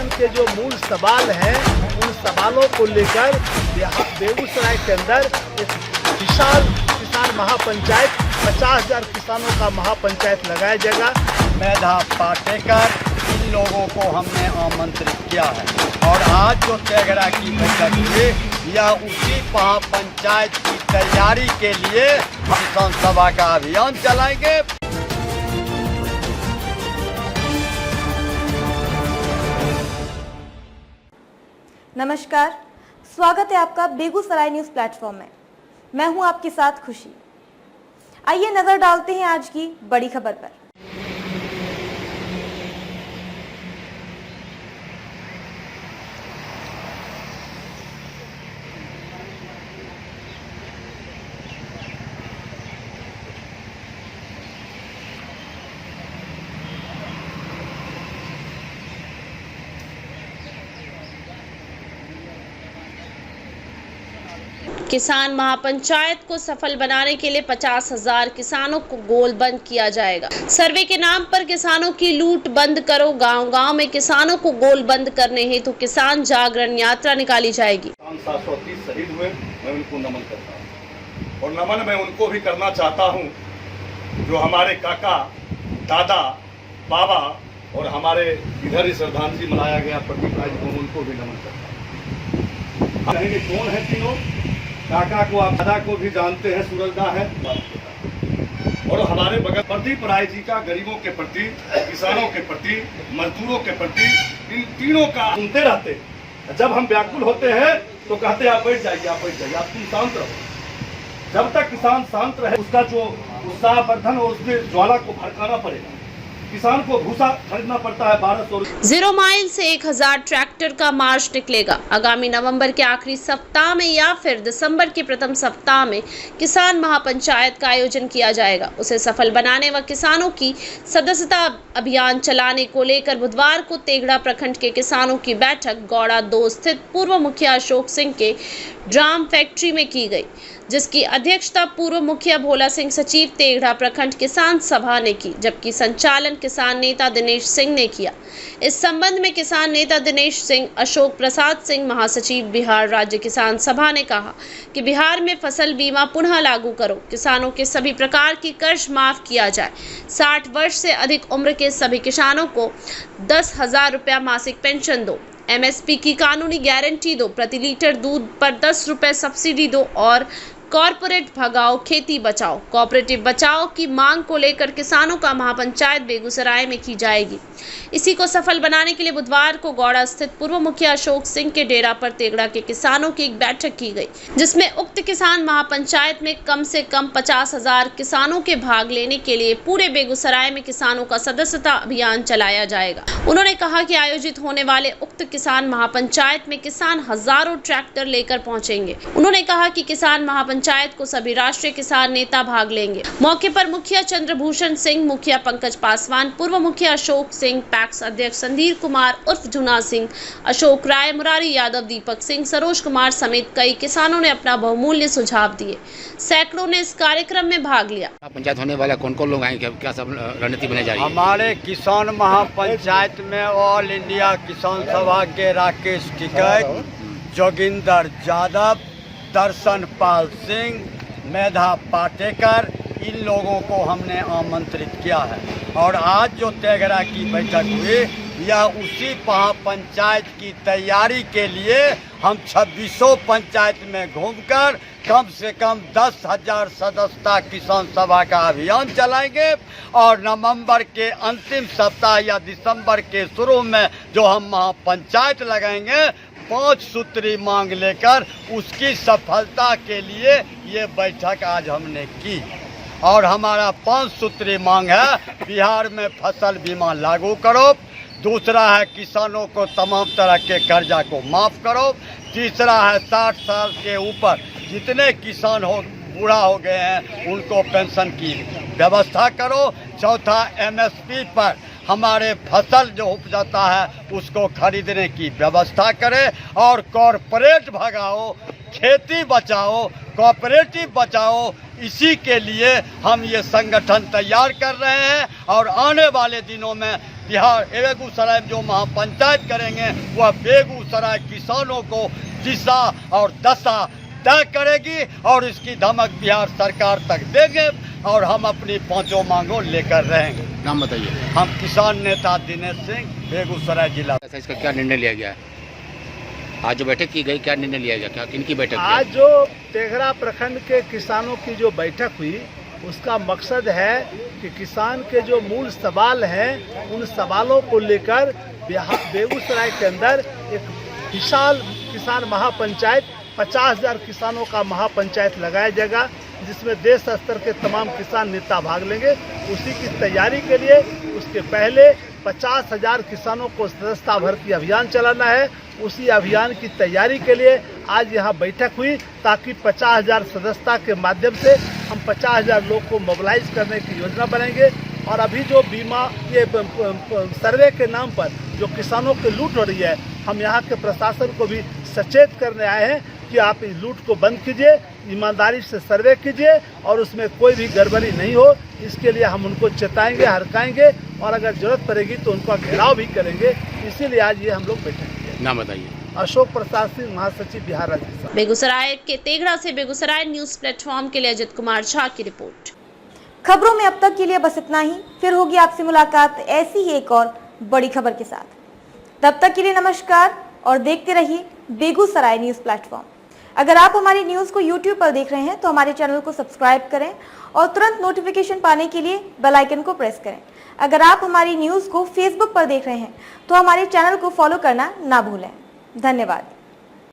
किसान के जो मूल सवाल हैं उन सवालों को लेकर बेगूसराय के अंदर एक विशाल किसान महापंचायत 50,000 किसानों का महापंचायत लगाया जाएगा। मेधा पाटेकर इन लोगों को हमने आमंत्रित किया है और आज जो तेघड़ा की बैठक हुई यह उसी महापंचायत की तैयारी के लिए हम किसान सभा का अभियान चलाएंगे। नमस्कार, स्वागत है आपका बेगूसराय न्यूज़ प्लेटफॉर्म में। मैं हूं आपके साथ खुशी। आइए नजर डालते हैं आज की बड़ी खबर पर। किसान महापंचायत को सफल बनाने के लिए 50,000 किसानों को गोलबंद किया जाएगा। सर्वे के नाम पर किसानों की लूट बंद करो। गांव-गांव में किसानों को गोलबंद करने हेतु किसान जागरण यात्रा निकाली जाएगी। 730 शहीद हुए, मैं उनको नमन करता हूँ और नमन मैं उनको भी करना चाहता हूँ जो हमारे काका, दादा, बाबा और हमारे इधर ही श्रद्धांजलि मनाया गया प्रदीप राज को, उनको भी नमन करता हूँ। कौन है तीनों? काका को आप दादा को भी जानते हैं, सूरजदा है, और हमारे बगल प्रदीप राय जी का गरीबों के प्रति, किसानों के प्रति, मजदूरों के प्रति, इन तीनों का सुनते रहते। जब हम व्याकुल होते हैं तो कहते आप बैठ जाइए, आप बैठ जाइए, आप तुम शांत रहो। जब तक किसान शांत रहे उसका जो उत्साहवर्धन और उसके ज्वाला को भड़काना पड़ेगा। किसान को भूसा खरीदना पड़ता है 1200। 0 माइल से 1000 ट्रैक्टर का मार्च निकलेगा। आगामी नवंबर के आखिरी सप्ताह में या फिर दिसंबर के प्रथम सप्ताह में किसान महापंचायत का आयोजन किया जाएगा। उसे सफल बनाने व किसानों की सदस्यता अभियान चलाने को लेकर बुधवार को तेघड़ा प्रखंड के किसानों की बैठक गौड़ा 2 स्थित पूर्व मुखिया अशोक सिंह के ड्राम फैक्ट्री में की गई, जिसकी अध्यक्षता पूर्व मुखिया भोला सिंह सचिव तेघड़ा प्रखंड किसान सभा ने की, जबकि संचालन किसान नेता दिनेश सिंह ने किया। इस संबंध में किसान नेता दिनेश सिंह, अशोक प्रसाद सिंह महासचिव बिहार राज्य किसान सभा ने कहा कि बिहार में फसल बीमा पुनः लागू करो, किसानों के सभी प्रकार की कर्ज माफ किया जाए, 60 वर्ष से अधिक उम्र के सभी किसानों को 10,000 रुपया मासिक पेंशन दो, MSP की कानूनी गारंटी दो, प्रति लीटर दूध पर 10 रुपए सब्सिडी दो और कॉर्पोरेट भगाओ खेती बचाओ, कोऑपरेटिव बचाओ की मांग को लेकर किसानों का महापंचायत बेगूसराय में की जाएगी। इसी को सफल बनाने के लिए बुधवार को गौड़ा स्थित पूर्व मुखिया अशोक सिंह के डेरा पर तेघड़ा के किसानों की एक बैठक की गई, जिसमें उक्त किसान महापंचायत में कम से कम 50,000 किसानों के भाग लेने के लिए पूरे बेगूसराय में किसानों का सदस्यता अभियान चलाया जाएगा। उन्होंने कहा कि आयोजित होने वाले उक्त किसान महापंचायत में किसान हजारों ट्रैक्टर लेकर पहुंचेंगे। उन्होंने कहा कि किसान महापंचायत को सभी राष्ट्रीय किसान नेता भाग लेंगे। मौके पर मुखिया चंद्रभूषण सिंह, मुखिया पंकज पासवान, पूर्व मुखिया अशोक सिंह, पैक्स अध्यक्ष संदीप कुमार उर्फ झुना सिंह, अशोक राय, मुरारी यादव, दीपक सिंह, सरोज कुमार समेत कई किसानों ने अपना बहुमूल्य सुझाव दिए। सैकड़ों ने इस कार्यक्रम में भाग लिया। पंचायत होने वाला कौन कौन लोग आएंगे, क्या सब रणनीति बनाई जा रही है? हमारे किसान महापंचायत में ऑल इंडिया किसान सभा के राकेश टिकैत, जोगिंदर यादव, दर्शन पाल सिंह, मेधा पाटेकर, इन लोगों को हमने आमंत्रित किया है और आज जो तेघड़ा की बैठक हुई यह उसी महापंचायत की तैयारी के लिए हम 26 पंचायत में घूमकर कम से कम 10,000 सदस्यता किसान सभा का अभियान चलाएंगे और नवंबर के अंतिम सप्ताह या दिसंबर के शुरू में जो हम महापंचायत लगाएंगे 5 सूत्री मांग लेकर उसकी सफलता के लिए ये बैठक आज हमने की और हमारा 5 सूत्री मांग है, बिहार में फसल बीमा लागू करो, दूसरा है किसानों को तमाम तरह के कर्जा को माफ़ करो, तीसरा है 60 साल के ऊपर जितने किसान हो बूढ़ा हो गए हैं उनको पेंशन की व्यवस्था करो, चौथा MSP पर हमारे फसल जो उपजाता है उसको खरीदने की व्यवस्था करें और कॉरपोरेट भगाओ, खेती बचाओ, कोऑपरेटिव बचाओ। इसी के लिए हम ये संगठन तैयार कर रहे हैं और आने वाले दिनों में बिहार बेगूसराय में जो महापंचायत करेंगे वह बेगूसराय किसानों को दिशा और दशा तय करेगी और इसकी धमक बिहार सरकार तक देंगे और हम अपनी पांचों मांगों लेकर रहेंगे। नाम बताइए। हम किसान नेता दिनेश सिंह, बेगूसराय जिला। ऐसा इसका क्या निर्णय लिया गया है? आज जो बैठक की गई, क्या निर्णय लिया गया, क्या किनकी बैठक की? आज जो तेघड़ा प्रखंड के किसानों की जो बैठक हुई उसका मकसद है कि किसान के जो मूल सवाल हैं उन सवालों को लेकर बेगूसराय के अंदर एक विशाल किसान महापंचायत 50,000 किसानों का महापंचायत लगाया जाएगा, जिसमें देश स्तर के तमाम किसान नेता भाग लेंगे। उसी की तैयारी के लिए उसके पहले 50,000 किसानों को सदस्यता भर्ती अभियान चलाना है। उसी अभियान की तैयारी के लिए आज यहाँ बैठक हुई ताकि 50,000 सदस्यता के माध्यम से हम 50,000 लोग को मोबिलाइज करने की योजना बनाएंगे। और अभी जो बीमा ये सर्वे के नाम पर जो किसानों की लूट हो रही है, हम यहाँ के प्रशासन को भी सचेत करने आए हैं कि आप इस लूट को बंद कीजिए, ईमानदारी से सर्वे कीजिए और उसमें कोई भी गड़बड़ी नहीं हो। इसके लिए हम उनको चेताएंगे, हड़काएंगे और अगर जरूरत पड़ेगी तो उनका घेराव भी करेंगे। इसीलिए आज ये हम लोग बैठे हैं। नाम बताइए। अशोक प्रसाद सिंह, महासचिव बिहार राज्य किसान। बेगूसराय के तेघड़ा से बेगूसराय न्यूज प्लेटफॉर्म के लिए अजित कुमार झा की रिपोर्ट। खबरों में अब तक के लिए बस इतना ही। फिर होगी आपसे मुलाकात ऐसी ही एक और बड़ी खबर के साथ। तब तक के लिए नमस्कार और देखते रहिए बेगूसराय न्यूज प्लेटफॉर्म। अगर आप हमारी न्यूज को YouTube पर देख रहे हैं तो हमारे चैनल को सब्सक्राइब करें और तुरंत नोटिफिकेशन पाने के लिए बेल आइकन को प्रेस करें। अगर आप हमारी न्यूज को Facebook पर देख रहे हैं तो हमारे चैनल को फॉलो करना ना भूलें। धन्यवाद।